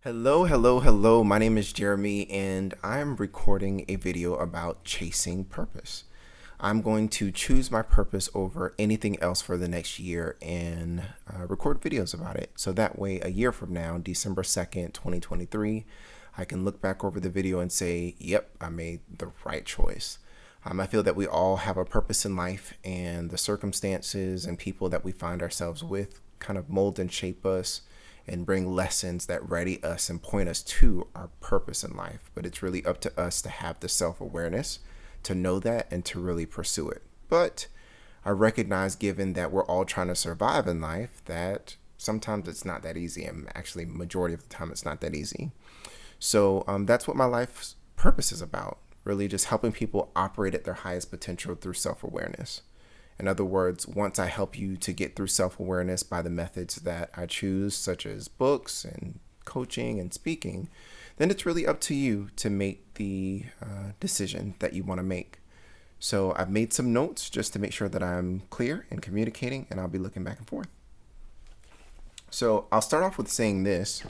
Hello, hello, hello. My name is Jeremy, and I'm recording a video about chasing purpose. I'm going to choose my purpose over anything else for the next year and record videos about it. So that way, a year from now, December 2nd, 2023, I can look back over the video and say, yep, I made the right choice. I feel that we all have a purpose in life, and the circumstances and people that we find ourselves with kind of mold and shape us and bring lessons that ready us and point us to our purpose in life. But it's really up to us to have the self-awareness to know that and to really pursue it. But I recognize, given that we're all trying to survive in life, that sometimes it's not that easy, and actually majority of the time it's not that easy. So that's what my life's purpose is about, really just helping people operate at their highest potential through self-awareness. In other words, once I help you to get through self-awareness by the methods that I choose, such as books and coaching and speaking, then it's really up to you to make the decision that you want to make. So I've made some notes just to make sure that I'm clear in communicating, and I'll be looking back and forth. So I'll start off with saying this.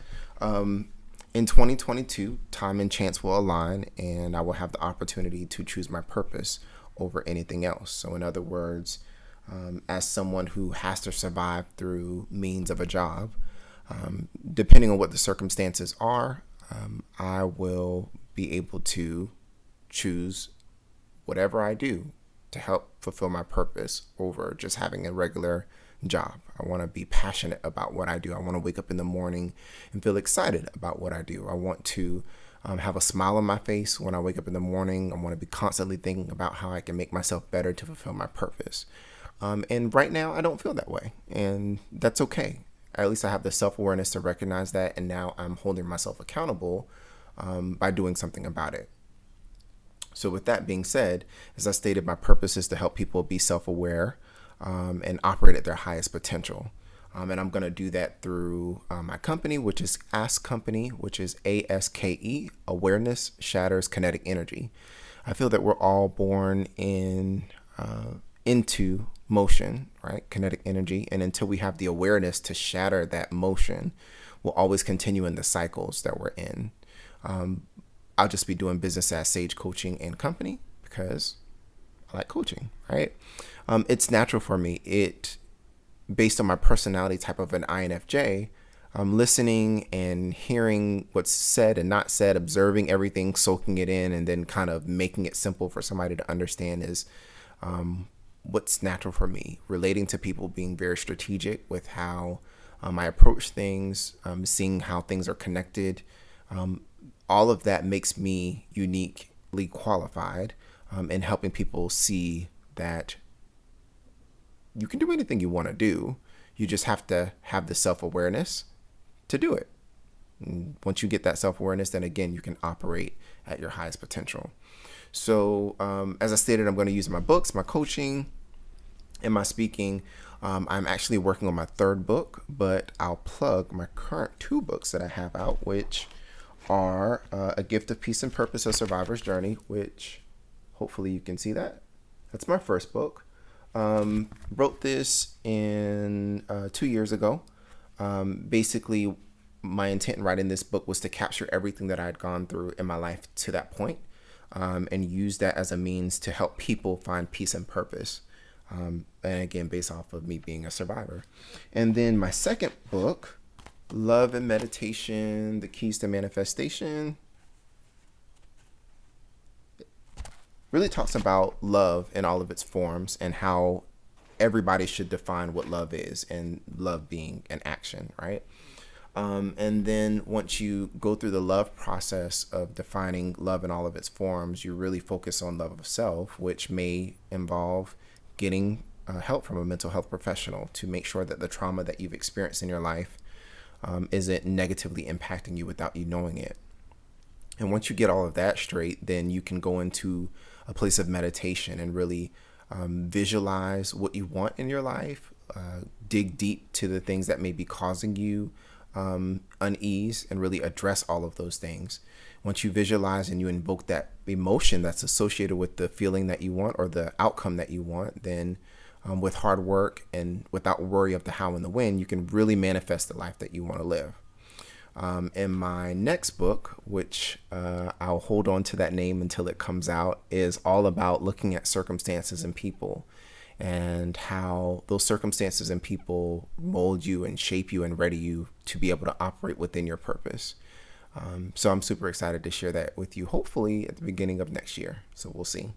In 2022, time and chance will align, and I will have the opportunity to choose my purpose over anything else. So in other words, as someone who has to survive through means of a job, depending on what the circumstances are, I will be able to choose whatever I do to help fulfill my purpose over just having a regular job. I want to be passionate about what I do. I want to wake up in the morning and feel excited about what I do. I want to have a smile on my face when I wake up in the morning. I want to be constantly thinking about how I can make myself better to fulfill my purpose. And right now, I don't feel that way, and that's okay. At least I have the self-awareness to recognize that, and now I'm holding myself accountable by doing something about it. So with that being said, as I stated, my purpose is to help people be self-aware and operate at their highest potential. And I'm going to do that through my company, which is Ask Company, which is ASKE, Awareness Shatters Kinetic Energy. I feel that we're all born into motion, right? Kinetic energy. And until we have the awareness to shatter that motion, we'll always continue in the cycles that we're in. I'll just be doing business as Sage Coaching and Company because I like coaching, right? It's natural for me. Based on my personality type of an INFJ, listening and hearing what's said and not said, observing everything, soaking it in, and then kind of making it simple for somebody to understand is what's natural for me. Relating to people, being very strategic with how I approach things, seeing how things are connected. All of that makes me uniquely qualified in helping people see that you can do anything you want to do. You just have to have the self-awareness to do it. And once you get that self-awareness, then again, you can operate at your highest potential. So as I stated, I'm going to use my books, my coaching, and my speaking. I'm actually working on my third book, but I'll plug my current two books that I have out, which are A Gift of Peace and Purpose, A Survivor's Journey, which hopefully you can see that. That's my first book. Wrote this in 2 years ago. Basically, my intent in writing this book was to capture everything that I had gone through in my life to that point, and use that as a means to help people find peace and purpose. And again, based off of me being a survivor. And then my second book, Love and Meditation, The Keys to Manifestation, really talks about love in all of its forms and how everybody should define what love is, and love being an action, right? And then once you go through the love process of defining love in all of its forms, you really focus on love of self, which may involve getting help from a mental health professional to make sure that the trauma that you've experienced in your life isn't negatively impacting you without you knowing it. And once you get all of that straight, then you can go into a place of meditation and really visualize what you want in your life, dig deep to the things that may be causing you unease, and really address all of those things. Once you visualize and you invoke that emotion that's associated with the feeling that you want or the outcome that you want, then with hard work and without worry of the how and the when, you can really manifest the life that you want to live. And my next book, which I'll hold on to that name until it comes out, is all about looking at circumstances and people and how those circumstances and people mold you and shape you and ready you to be able to operate within your purpose. So I'm super excited to share that with you, hopefully at the beginning of next year. So we'll see.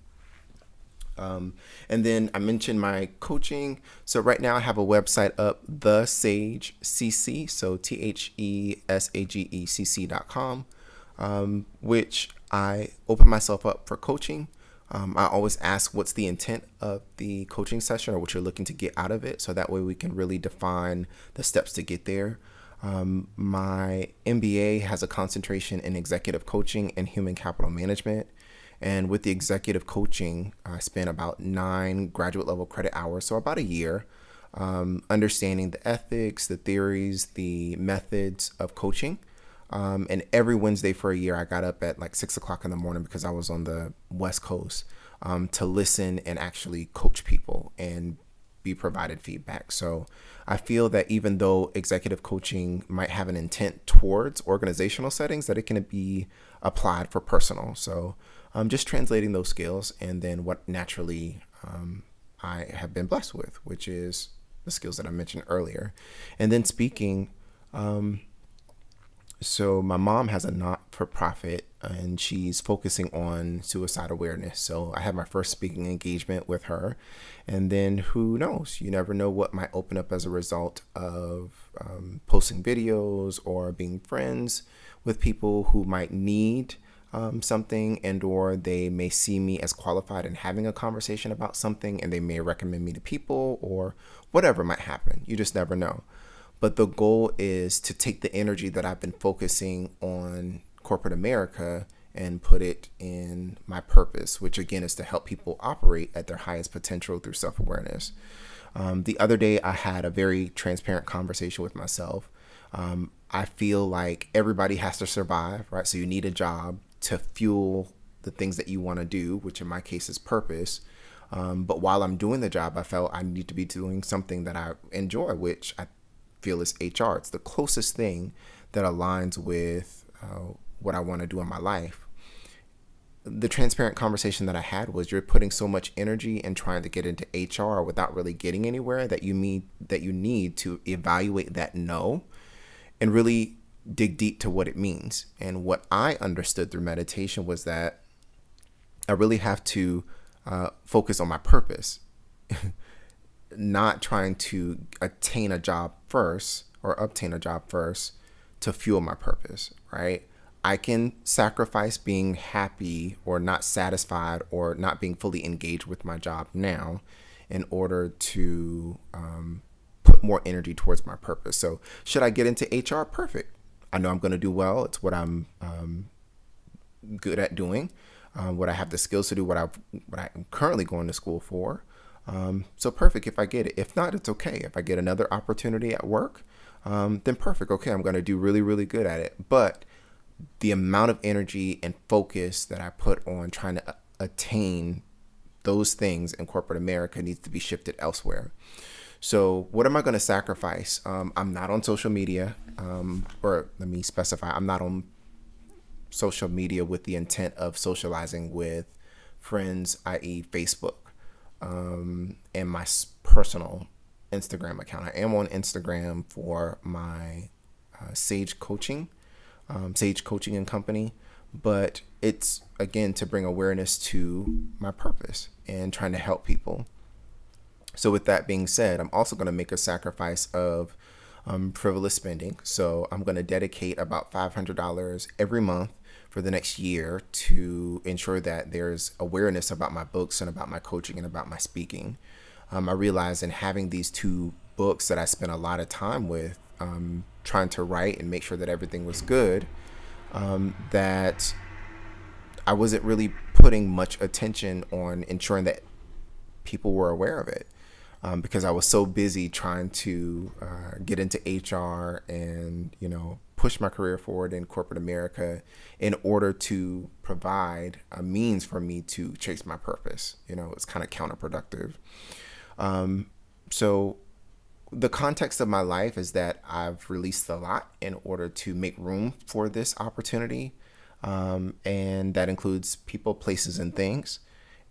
And then I mentioned my coaching. So right now I have a website up, The Sage CC, so THESAGECC.com, which I open myself up for coaching. I always ask what's the intent of the coaching session or what you're looking to get out of it. So that way we can really define the steps to get there. My MBA has a concentration in executive coaching and human capital management. And with the executive coaching, I spent about 9 graduate level credit hours, so about a year, understanding the ethics, the theories, the methods of coaching. And every Wednesday for a year, I got up at like 6 o'clock in the morning because I was on the West Coast to listen and actually coach people and be provided feedback. So I feel that even though executive coaching might have an intent towards organizational settings, that it can be applied for personal. So just translating those skills and then what naturally I have been blessed with, which is the skills that I mentioned earlier. And then speaking, so my mom has a not-for-profit and she's focusing on suicide awareness. So I had my first speaking engagement with her. And then who knows? You never know what might open up as a result of posting videos or being friends with people who might need something, and or they may see me as qualified in having a conversation about something and they may recommend me to people or whatever might happen. You just never know. But the goal is to take the energy that I've been focusing on corporate America and put it in my purpose, which again is to help people operate at their highest potential through self-awareness. The other day I had a very transparent conversation with myself. I feel like everybody has to survive, right? So you need a job to fuel the things that you want to do, which in my case is purpose. But while I'm doing the job, I felt I need to be doing something that I enjoy, which I feel is HR. It's the closest thing that aligns with what I want to do in my life. The transparent conversation that I had was, you're putting so much energy in trying to get into HR without really getting anywhere that you need to evaluate that no and really dig deep to what it means. And what I understood through meditation was that I really have to focus on my purpose, not trying to obtain a job first to fuel my purpose, right? I can sacrifice being happy or not satisfied or not being fully engaged with my job now in order to put more energy towards my purpose. So should I get into HR? Perfect. I know I'm going to do well. It's what I'm good at doing, what I have the skills to do, what I'm currently going to school for. So perfect if I get it. If not, it's okay. If I get another opportunity at work, then perfect. Okay, I'm going to do really, really good at it. But the amount of energy and focus that I put on trying to attain those things in corporate America needs to be shifted elsewhere. So what am I going to sacrifice? I'm not on social media, or let me specify, I'm not on social media with the intent of socializing with friends, i.e. Facebook, and my personal Instagram account. I am on Instagram for my Sage Coaching and Company, but it's again to bring awareness to my purpose and trying to help people. So with that being said, I'm also going to make a sacrifice of frivolous spending. So I'm going to dedicate about $500 every month for the next year to ensure that there's awareness about my books and about my coaching and about my speaking. I realized in having these 2 books that I spent a lot of time with, trying to write and make sure that everything was good, that I wasn't really putting much attention on ensuring that people were aware of it, because I was so busy trying to get into HR and, push my career forward in corporate America in order to provide a means for me to chase my purpose. It's kind of counterproductive. So the context of my life is that I've released a lot in order to make room for this opportunity. And that includes people, places, and things.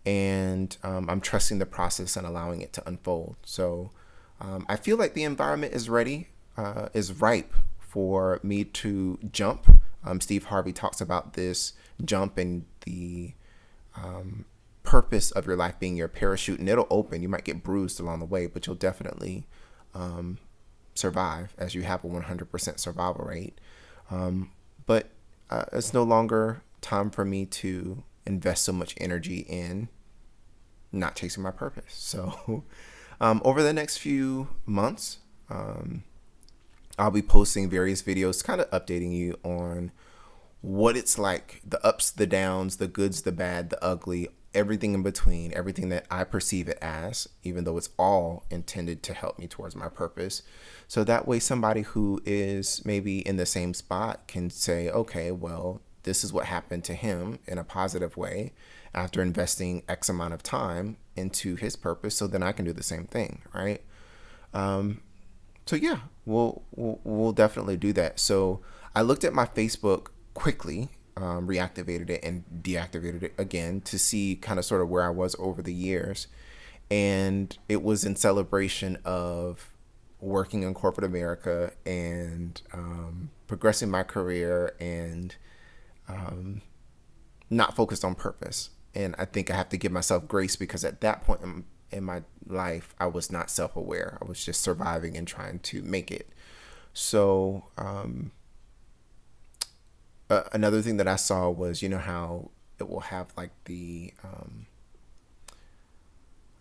And I'm trusting the process and allowing it to unfold. So I feel like the environment is ready, is ripe for me to jump. Steve Harvey talks about this jump and the purpose of your life being your parachute, and it'll open. You might get bruised along the way, but you'll definitely survive, as you have a 100% survival rate. But it's no longer time for me to invest so much energy in not chasing my purpose. So over the next few months, I'll be posting various videos, kind of updating you on what it's like, the ups, the downs, the goods, the bad, the ugly, everything in between, everything that I perceive it as, even though it's all intended to help me towards my purpose. So that way somebody who is maybe in the same spot can say, okay, well, this is what happened to him in a positive way after investing X amount of time into his purpose. So then I can do the same thing, right? So yeah, we'll definitely do that. So I looked at my Facebook quickly, reactivated it and deactivated it again to see kind of sort of where I was over the years. And it was in celebration of working in corporate America and progressing my career and not focused on purpose. And I think I have to give myself grace because at that point in my life, I was not self-aware. I was just surviving and trying to make it. So another thing that I saw was, you know, how it will have like the,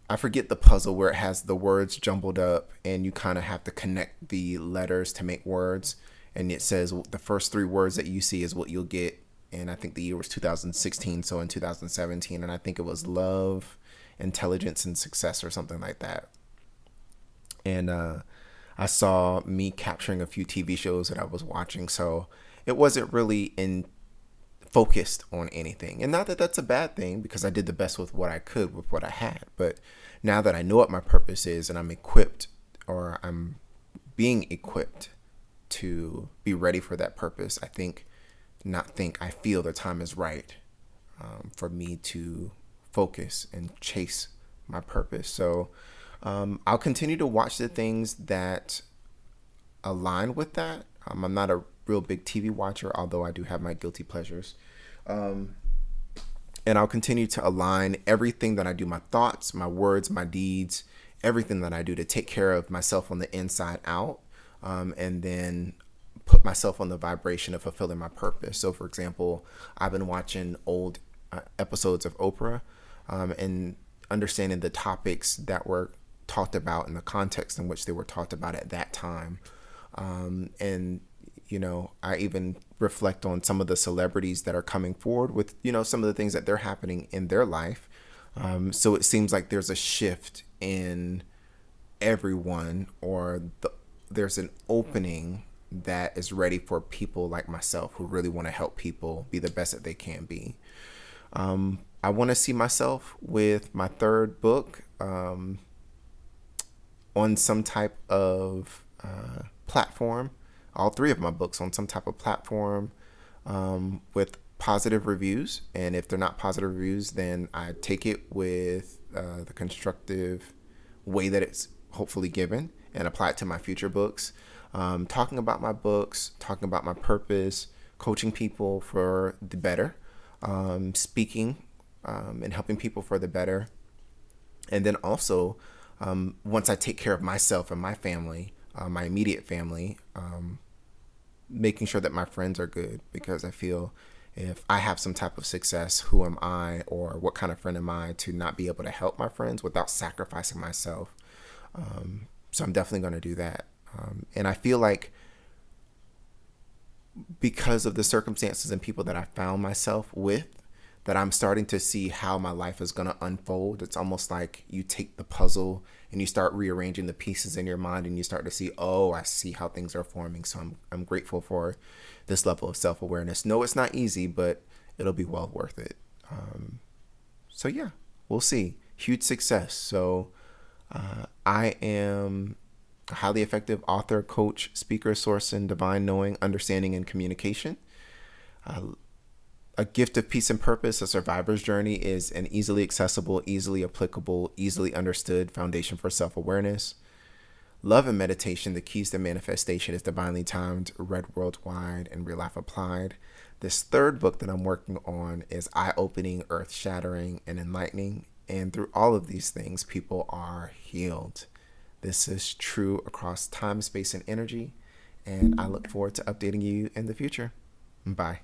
I forget the puzzle where it has the words jumbled up and you kind of have to connect the letters to make words. And it says the first three words that you see is what you'll get. And I think the year was 2016, so in 2017, and I think it was love, intelligence, and success or something like that. And I saw me capturing a few TV shows that I was watching, so it wasn't really in focused on anything. And not that that's a bad thing because I did the best with what I could with what I had. But now that I know what my purpose is and I'm equipped, or I'm being equipped to be ready for that purpose, I feel the time is right for me to focus and chase my purpose. So I'll continue to watch the things that align with that. I'm not a real big TV watcher, although I do have my guilty pleasures. And I'll continue to align everything that I do, my thoughts, my words, my deeds, everything that I do to take care of myself on the inside out, and then put myself on the vibration of fulfilling my purpose. So for example, I've been watching old episodes of Oprah and understanding the topics that were talked about in the context in which they were talked about at that time. And, you know, I even reflect on some of the celebrities that are coming forward with, you know, some of the things that they're happening in their life. So it seems like there's a shift in everyone, or there's an opening that is ready for people like myself who really want to help people be the best that they can be. I want to see myself with my third book on some type of platform, all three of my books on some type of platform with positive reviews. And if they're not positive reviews, then I take it with the constructive way that it's hopefully given and apply it to my future books. Talking about my books, talking about my purpose, coaching people for the better, speaking and helping people for the better. And then also, once I take care of myself and my family, my immediate family, making sure that my friends are good, because I feel if I have some type of success, who am I, or what kind of friend am I to not be able to help my friends without sacrificing myself? So I'm definitely going to do that. And I feel like because of the circumstances and people that I found myself with, that I'm starting to see how my life is going to unfold. It's almost like you take the puzzle and you start rearranging the pieces in your mind and you start to see, oh, I see how things are forming. So I'm grateful for this level of self-awareness. No, it's not easy, but it'll be well worth it. So yeah, we'll see. Huge success. So I am a highly effective author, coach, speaker, source in divine knowing, understanding, and communication. A gift of peace and purpose, a survivor's journey, is an easily accessible, easily applicable, easily understood foundation for self-awareness. Love and meditation, the keys to manifestation, is divinely timed, read worldwide, and real life applied. This third book that I'm working on is eye-opening, earth-shattering, and enlightening. And through all of these things, people are healed. This is true across time, space, and energy. And I look forward to updating you in the future. Bye.